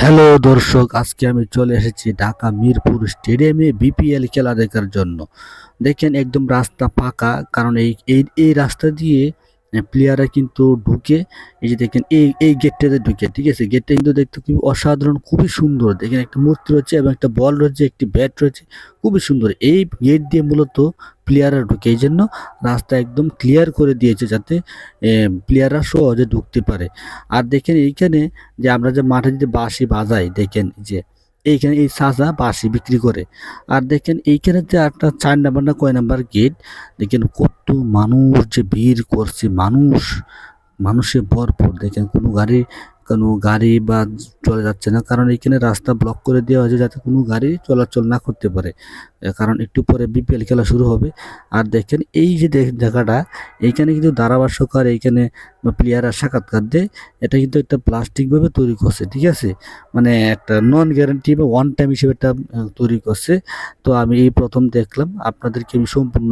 Hello দর্শক, আজকে আমি চলে এসেছি ঢাকা মিরপুর স্টেডিয়ামে বিপিএল খেলা দেখার জন্য। দেখেন একদম রাস্তা ফাঁকা, কারণ এই এই এই রাস্তা দিয়ে প্লেয়াররা কিন্তু ঢুকে। এই যে দেখেন এই গেটটাতে ঢুকে, ঠিক আছে। গেটটা কিন্তু দেখতে খুবই অসাধারণ, খুবই সুন্দর। দেখেন একটা মূর্তি রয়েছে এবং একটা বল রয়েছে, একটি ব্যাট রয়েছে, খুবই সুন্দর। এই গেট দিয়ে মূলত প্লেয়াররা ঢুকে, এই জন্য রাস্তা একদম ক্লিয়ার করে দিয়েছে যাতে প্লেয়াররা সহজে ঢুকতে পারে। আর দেখেন এইখানে যে আমরা যে মাঠে যদি বাঁশি বাজাই, দেখেন যে এইখানে এই চাচা বাঁশি বিক্রি করে। আর দেখেন এইখানে যে একটা 4 নাম্বার না কয় নাম্বার গেট, দেখেন কত মানুষ যে ভিড় করছে, মানুষে ভরপুর। দেখেন কোনো গাড়ি বা চলে যাচ্ছে না, কারণ এখানে রাস্তা ব্লক করে দেওয়া হয়েছে যাতে কোনো গাড়ি চলাচল না করতে পারে, কারণ একটু পরে বিপিএল খেলা শুরু হবে। আর দেখেন এই যে জায়গাটা, এইখানে কিন্তু ধারাভাষ্যকার এইখানে প্লেয়াররা সাক্ষাৎকার দেয়। এটা কিন্তু একটা প্লাস্টিক ভাবে তৈরি করছে, ঠিক আছে। মানে একটা নন গ্যারান্টি বা ওয়ান টাইম হিসেবে একটা তৈরি করছে। তো আমি এই প্রথম দেখলাম, আপনাদেরকে আমি সম্পূর্ণ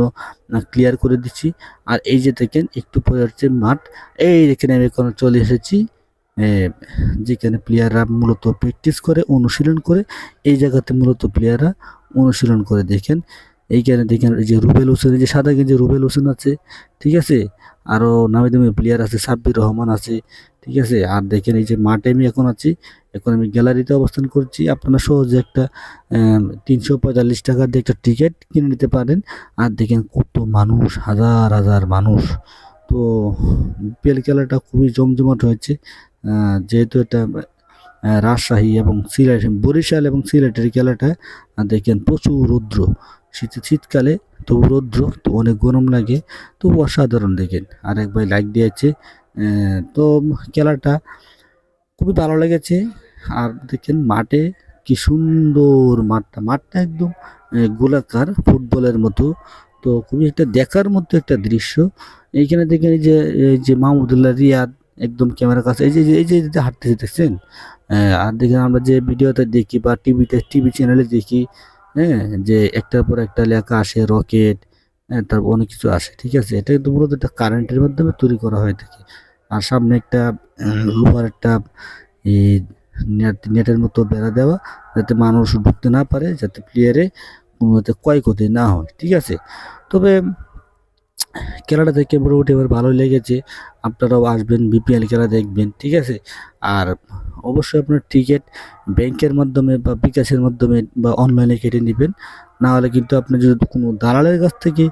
ক্লিয়ার করে দিচ্ছি। আর এই যে দেখেন একটু পরে হচ্ছে মাঠ। এই দেখেন আমি এখন চলে এসেছি যেখানে প্লেয়াররা মূলত প্র্যাকটিস করে, অনুশীলন করে। এই জায়গাতে মূলত প্লেয়াররা অনুশীলন করে। দেখেন এইখানে দেখেন এই যে রুবেল হোসেন, এই যে সাদা গেঞ্জি রুবেল হোসেন আছে, ঠিক আছে। আরও নামি দামি প্লেয়ার আছে, সাব্বির রহমান আছে, ঠিক আছে। আর দেখেন এই যে মাঠে আমি এখন আছি, এখন আমি গ্যালারিতে অবস্থান করছি। আপনারা সহজে একটা 345 টাকা দিয়ে একটা টিকিট কিনে নিতে পারেন। আর দেখেন কত মানুষ, হাজার হাজার মানুষ। তো বিপিএল খেলাটা খুবই জমজমাট হয়েছে, যেহেতু এটা রাজশাহী এবং সিলেট, বরিশাল এবং সিলেটের খেলাটা। দেখেন প্রচুর রৌদ্র, শীতকালে তবু রৌদ্র, তো অনেক গরম লাগে, তবু অসাধারণ। দেখেন আর এক ভাই লাইক দিয়েছে। তো খেলাটা খুবই ভালো লেগেছে। আর দেখেন মাঠে কি সুন্দর, মাঠটা একদম গোলাকার ফুটবলের মতো। তো খুবই একটা দেখার মতো একটা দৃশ্য। এইখানে দেখেন এই যে মাহমুদুল্লাহ রিয়াদ একদম ক্যামেরার কাছে, এই যে হাঁটতেছে, দেখছেন। আর দেখেন আমরা যে ভিডিওতে দেখি বা টিভি চ্যানেলে দেখি, হ্যাঁ, যে একটার পর একটা লেখা আসে রকেট, হ্যাঁ, তারপর অনেক কিছু আসে, ঠিক আছে। এটা কিন্তু মূলত একটা কারেন্টের মাধ্যমে তৈরি করা হয়ে থাকে। আর সামনে একটা লোহার একটা এই নেটের মতো বেড়া দেওয়া, যাতে মানুষ ঢুকতে না পারে, যাতে প্লেয়ারে কোনো ক্ষয়ক্ষতি না হয়, ঠিক আছে। তবে খেলাটা দেখে মোটামুটি আমার ভালোই লেগেছে। আপনারাও আসবেন, বিপিএল খেলা দেখবেন, ঠিক আছে। আর অবশ্যই আপনার টিকিট ব্যাংকের মাধ্যমে বা বিকাশের মাধ্যমে বা অনলাইনে কেটে নেবেন। না হলে কিন্তু আপনি যদি কোনো দালালের কাছ থেকে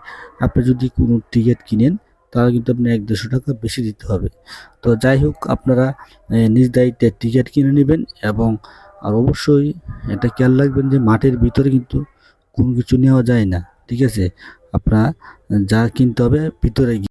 আপনি যদি কোনো টিকিট কিনেন, তাহলে কিন্তু আপনি 100-200 টাকা বেশি দিতে হবে। তো যাই হোক, আপনারা নিজ দায়িত্বে টিকিট কিনে নেবেন। এবং আর অবশ্যই এটা খেয়াল রাখবেন যে মাঠের ভিতরে কিন্তু কোনো কিছু নেওয়া যায় না, ঠিক আছে। আপনার যা কিনতে হবে ভিতরে গিয়ে।